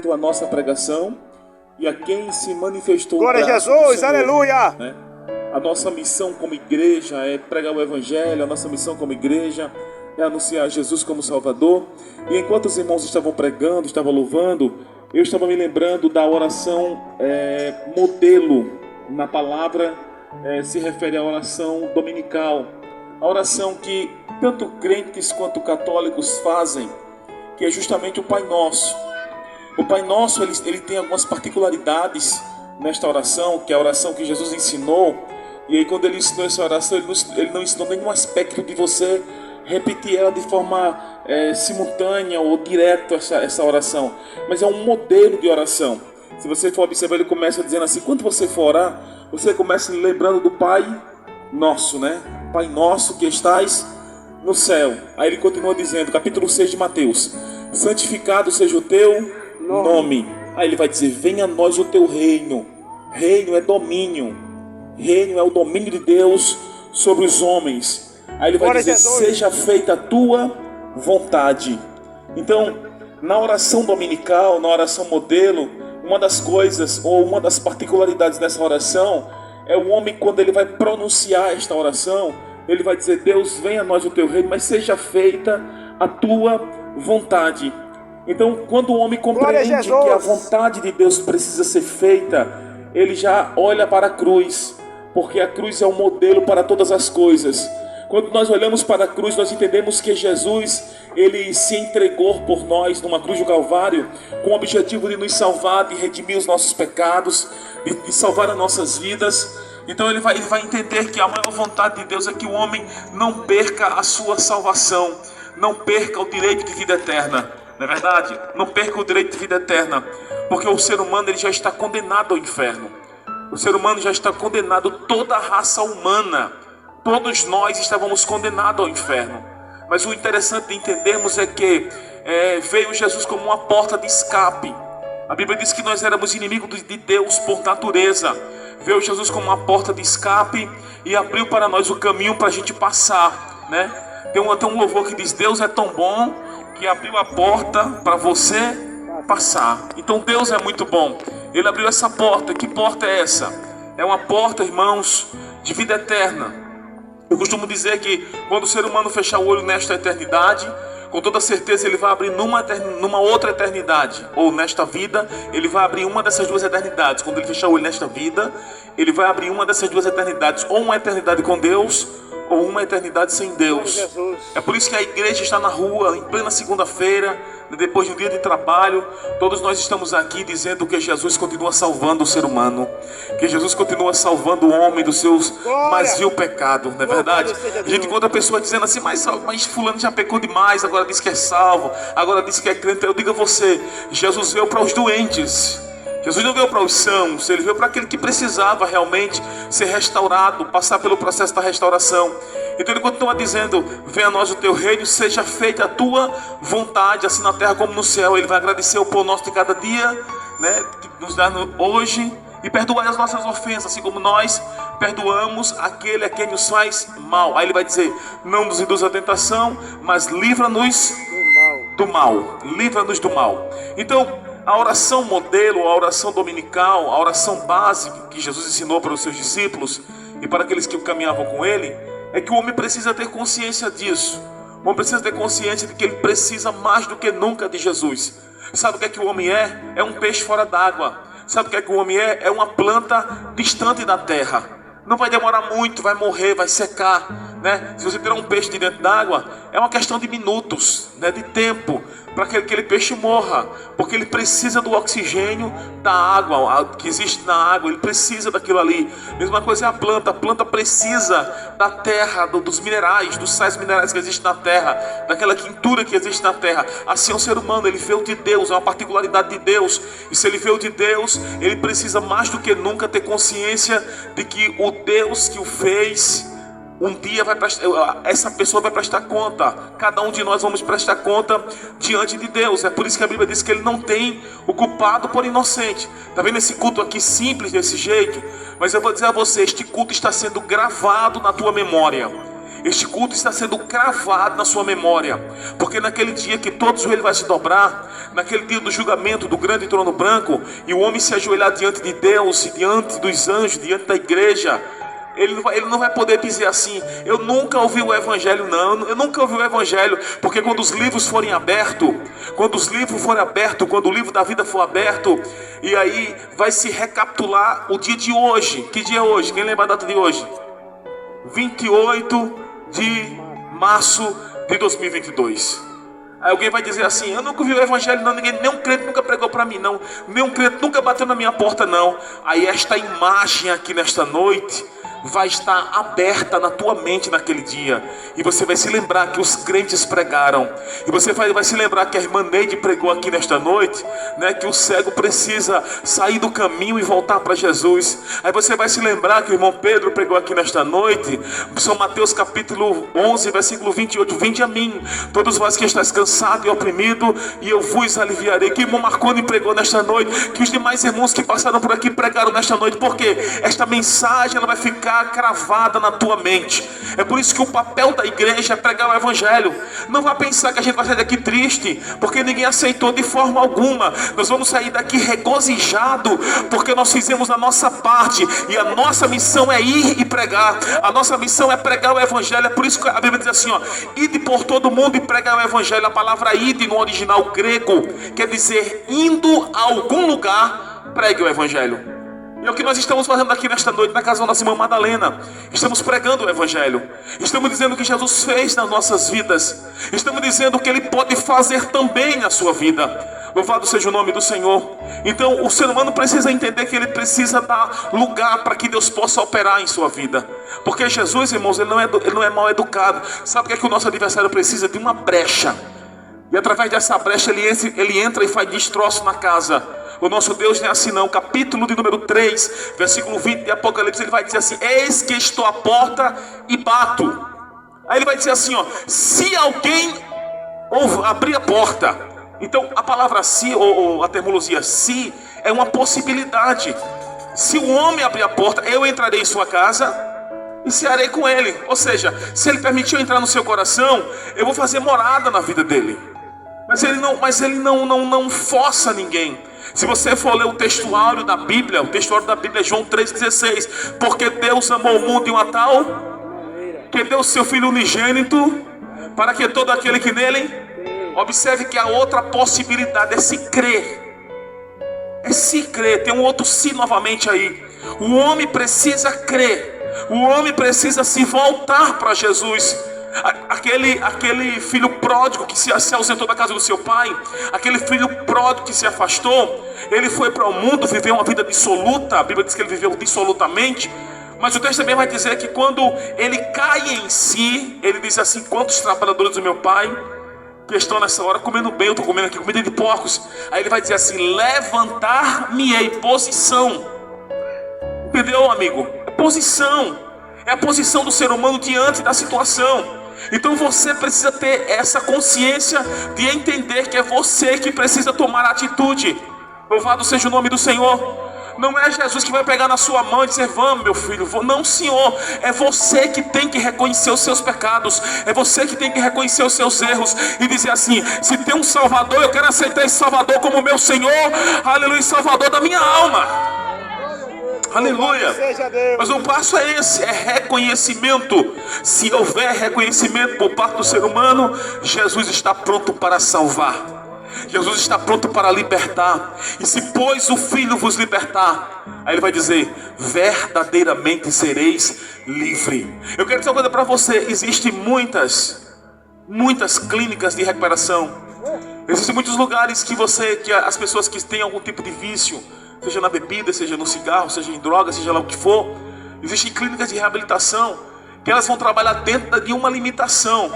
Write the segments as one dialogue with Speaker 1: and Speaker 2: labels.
Speaker 1: ouvido a nossa pregação e a quem se manifestou.
Speaker 2: Glória a Jesus,
Speaker 1: Senhor,
Speaker 2: aleluia!
Speaker 1: né? A nossa missão como igreja é pregar o Evangelho, a nossa missão como igreja é anunciar Jesus como Salvador. E enquanto os irmãos estavam pregando, estavam louvando, eu estava me lembrando da oração modelo. Na palavra se refere à oração dominical, a oração que tanto crentes quanto católicos fazem, que é justamente o Pai Nosso. O Pai Nosso ele tem algumas particularidades nesta oração, que é a oração que Jesus ensinou. E aí quando ele ensinou essa oração, ele não ensinou nenhum aspecto de você repetir ela de forma simultânea ou direta, essa oração, mas é um modelo de oração. Se você for observar, ele começa dizendo assim: quando você for orar, você começa lembrando do Pai Nosso, né? Pai Nosso que estás no céu. Aí ele continua dizendo, capítulo 6 de Mateus: santificado seja o teu nome. Aí ele vai dizer: venha a nós o teu reino. Reino é domínio. Reino é o domínio de Deus sobre os homens. Aí ele vai dizer: seja feita a tua vontade. Então, na oração dominical, na oração modelo, uma das coisas, ou uma das particularidades dessa oração, é o homem, quando ele vai pronunciar esta oração, ele vai dizer: Deus, venha a nós o teu reino, mas seja feita a tua vontade. Então, quando o homem compreende que a vontade de Deus precisa ser feita, ele já olha para a cruz, porque a cruz é o modelo para todas as coisas. Quando nós olhamos para a cruz, nós entendemos que Jesus, ele se entregou por nós numa cruz do Calvário, com o objetivo de nos salvar, de redimir os nossos pecados, de salvar as nossas vidas. Então ele vai entender que a maior vontade de Deus é que o homem não perca a sua salvação, não perca o direito de vida eterna. Não é verdade? Não perca o direito de vida eterna, porque o ser humano ele já está condenado ao inferno. O ser humano já está condenado, toda a raça humana. Todos nós estávamos condenados ao inferno. Mas o interessante de entendermos é que veio Jesus como uma porta de escape. A Bíblia diz que nós éramos inimigos de Deus por natureza. Veio Jesus como uma porta de escape e abriu para nós o caminho para a gente passar, né? Tem um louvor que diz: Deus é tão bom que abriu a porta para você passar. Então Deus é muito bom. Ele abriu essa porta. Que porta é essa? É uma porta, irmãos, de vida eterna. Eu costumo dizer que quando o ser humano fechar o olho nesta eternidade, com toda certeza ele vai abrir numa outra eternidade. Ou nesta vida, ele vai abrir uma dessas duas eternidades. Quando ele fechar o olho nesta vida, ele vai abrir uma dessas duas eternidades. Ou uma eternidade com Deus, ou uma eternidade sem Deus. É por isso que a igreja está na rua, em plena segunda-feira, depois de um dia de trabalho. Todos nós estamos aqui dizendo que Jesus continua salvando o ser humano, que Jesus continua salvando o homem dos seus mais vil pecados, não é verdade? A gente encontra pessoas dizendo assim: mas fulano já pecou demais, agora diz que é salvo, agora diz que é crente. Eu digo a você, Jesus veio para os doentes. Jesus não veio para os sãos, ele veio para aquele que precisava realmente ser restaurado, passar pelo processo da restauração. Então ele continua dizendo: venha a nós o teu reino, seja feita a tua vontade, assim na terra como no céu. Ele vai agradecer o pão nosso de cada dia, né, que nos dá hoje, e perdoar as nossas ofensas, assim como nós perdoamos aquele a quem nos faz mal. Aí ele vai dizer: não nos induz à tentação, mas livra-nos do mal. Livra-nos do mal. Então, a oração modelo, a oração dominical, a oração básica que Jesus ensinou para os seus discípulos e para aqueles que caminhavam com ele, é que o homem precisa ter consciência disso. O homem precisa ter consciência de que ele precisa mais do que nunca de Jesus. Sabe o que é que o homem é? É um peixe fora d'água. Sabe o que é que o homem é? É uma planta distante da terra. Não vai demorar muito, vai morrer, vai secar, né? Se você tirar um peixe de dentro d'água, é uma questão de minutos, né? De tempo, para que aquele peixe morra, porque ele precisa do oxigênio da água, que existe na água, ele precisa daquilo ali. Mesma coisa é a planta precisa da terra, dos minerais, dos sais minerais que existem na terra, daquela quintura que existe na terra. Assim é o ser humano, ele veio de Deus, é uma particularidade de Deus, e se ele veio de Deus, ele precisa mais do que nunca ter consciência de que o Deus que o fez, um dia essa pessoa vai prestar conta. Cada um de nós vamos prestar conta diante de Deus. É por isso que a Bíblia diz que ele não tem o culpado por inocente. Está vendo esse culto aqui simples desse jeito? Mas eu vou dizer a você, este culto está sendo gravado na tua memória. Este culto está sendo cravado na sua memória, porque naquele dia que todo joelho vai se dobrar, naquele dia do julgamento do grande trono branco, e o homem se ajoelhar diante de Deus, diante dos anjos, diante da igreja, ele não vai poder dizer assim: eu nunca ouvi o evangelho. Não, eu nunca ouvi o evangelho. Porque quando os livros forem abertos, quando o livro da vida for aberto, e aí vai se recapitular o dia de hoje. Que dia é hoje? Quem lembra a data de hoje? 28 de março de 2022. Aí alguém vai dizer assim: eu nunca ouvi o evangelho não, nenhum crente nunca pregou para mim não, nenhum crente nunca bateu na minha porta não. Aí esta imagem aqui nesta noite vai estar aberta na tua mente naquele dia, e você vai se lembrar que os crentes pregaram, e você vai se lembrar que a irmã Neide pregou aqui nesta noite, né, que o cego precisa sair do caminho e voltar para Jesus. Aí você vai se lembrar que o irmão Pedro pregou aqui nesta noite, São Mateus capítulo 11 versículo 28, vinde a mim todos vós que estáis cansados e oprimidos, e eu vos aliviarei. Que o irmão Marconi pregou nesta noite, que os demais irmãos que passaram por aqui pregaram nesta noite, porque esta mensagem ela vai ficar cravada na tua mente. É por isso que o papel da igreja é pregar o evangelho. Não vá pensar que a gente vai sair daqui triste, porque ninguém aceitou de forma alguma. Nós vamos sair daqui regozijado, porque nós fizemos a nossa parte, e a nossa missão é ir e pregar. A nossa missão é pregar o evangelho. É por isso que a Bíblia diz assim, ó: ide por todo mundo e pregar o evangelho. A palavra ide no original grego quer dizer indo a algum lugar, pregue o evangelho. E é o que nós estamos fazendo aqui nesta noite na casa da nossa irmã Madalena. Estamos pregando o evangelho. Estamos dizendo o que Jesus fez nas nossas vidas. Estamos dizendo o que Ele pode fazer também na sua vida. Louvado seja o nome do Senhor. Então o ser humano precisa entender que ele precisa dar lugar para que Deus possa operar em sua vida. Porque Jesus, irmãos, ele não é mal educado. Sabe o que é que o nosso adversário precisa? De uma brecha. E através dessa brecha ele entra e faz destroço na casa. O nosso Deus não é assim não. Capítulo de número 3, versículo 20 de Apocalipse, ele vai dizer assim: eis que estou à porta e bato. Aí ele vai dizer assim, ó: se alguém abrir a porta. Então a palavra se, ou a terminologia se, é uma possibilidade. Se o homem abrir a porta, eu entrarei em sua casa e cearei com ele. Ou seja, se ele permitiu entrar no seu coração, eu vou fazer morada na vida dele. Mas ele não força ninguém. Se você for ler o textuário da Bíblia é João 3,16. Porque Deus amou o mundo de uma tal que deu o seu Filho unigênito, para que todo aquele que nele... Observe que a outra possibilidade é se crer. É se crer. Tem um outro se novamente aí. O homem precisa crer. O homem precisa se voltar para Jesus. Aquele filho pródigo que se ausentou da casa do seu pai, aquele filho pródigo que se afastou, ele foi para o mundo, viveu uma vida dissoluta. A Bíblia diz que ele viveu dissolutamente. Mas o texto também vai dizer que quando ele cai em si, ele diz assim: quantos trabalhadores do meu pai que estão nessa hora comendo bem, eu estou comendo aqui comida de porcos. Aí ele vai dizer assim: levantar-me-ei. Posição. Entendeu, amigo? É posição. É a posição do ser humano diante da situação. Então você precisa ter essa consciência de entender que é você que precisa tomar atitude. Louvado seja o nome do Senhor. Não é Jesus que vai pegar na sua mão e dizer: vamos, meu filho. Não, Senhor. É você que tem que reconhecer os seus pecados. É você que tem que reconhecer os seus erros e dizer assim: se tem um Salvador, eu quero aceitar esse Salvador como meu Senhor. Aleluia, Salvador da minha alma. Aleluia. Mas o passo é esse, é reconhecimento. Se houver reconhecimento por parte do ser humano, Jesus está pronto para salvar. Jesus está pronto para libertar. E se pois o Filho vos libertar, aí ele vai dizer: verdadeiramente sereis livre. Eu quero dizer uma coisa para você: existem muitas clínicas de recuperação. Existem muitos lugares que as pessoas que têm algum tipo de vício, seja na bebida, seja no cigarro, seja em droga, seja lá o que for, existem clínicas de reabilitação que elas vão trabalhar dentro de uma limitação.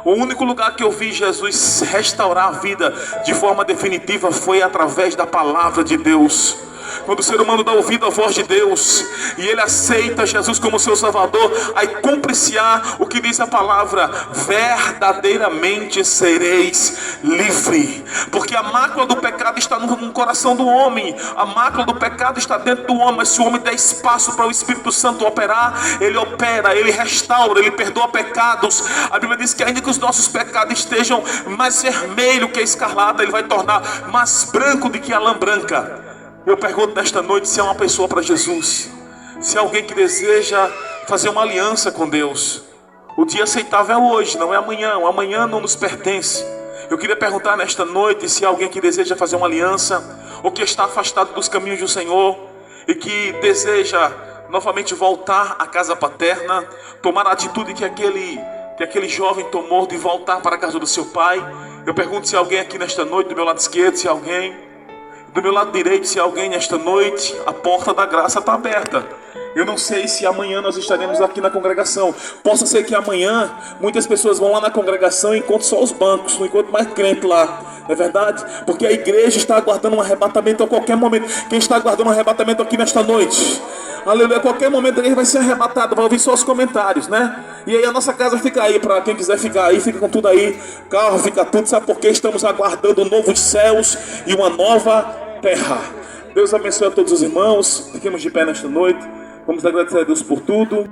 Speaker 1: O único lugar que eu vi Jesus restaurar a vida de forma definitiva foi através da palavra de Deus. Quando o ser humano dá ouvido à voz de Deus e ele aceita Jesus como seu Salvador, aí cumpre-se-á o que diz a palavra: verdadeiramente sereis livre. Porque a mácula do pecado está no coração do homem. A mácula do pecado está dentro do homem, mas se o homem der espaço para o Espírito Santo operar, ele opera, ele restaura, ele perdoa pecados. A Bíblia diz que ainda que os nossos pecados estejam mais vermelho que a escarlata, ele vai tornar mais branco do que a lã branca. Eu pergunto nesta noite se é uma pessoa para Jesus, se é alguém que deseja fazer uma aliança com Deus. O dia aceitável é hoje, não é amanhã. O amanhã não nos pertence. Eu queria perguntar nesta noite se há alguém que deseja fazer uma aliança, ou que está afastado dos caminhos do Senhor e que deseja novamente voltar à casa paterna, tomar a atitude que aquele jovem tomou de voltar para a casa do seu pai. Eu pergunto se há alguém aqui nesta noite, do meu lado esquerdo, se há alguém, do meu lado direito, se há alguém nesta noite. A porta da graça está aberta. Eu não sei se amanhã nós estaremos aqui na congregação. Possa ser que amanhã muitas pessoas vão lá na congregação e encontram só os bancos, não encontram mais crente lá. Não é verdade? Porque a igreja está aguardando um arrebatamento a qualquer momento. Quem está aguardando um arrebatamento aqui nesta noite? Aleluia, a qualquer momento a igreja vai ser arrebatada. Vai ouvir só os comentários, né? E aí a nossa casa fica aí, para quem quiser ficar aí, fica com tudo aí. Carro, fica tudo, sabe por quê? Estamos aguardando um novo céus e uma nova terra. Deus abençoe a todos os irmãos. Fiquemos de pé nesta noite. Vamos agradecer a Deus por tudo.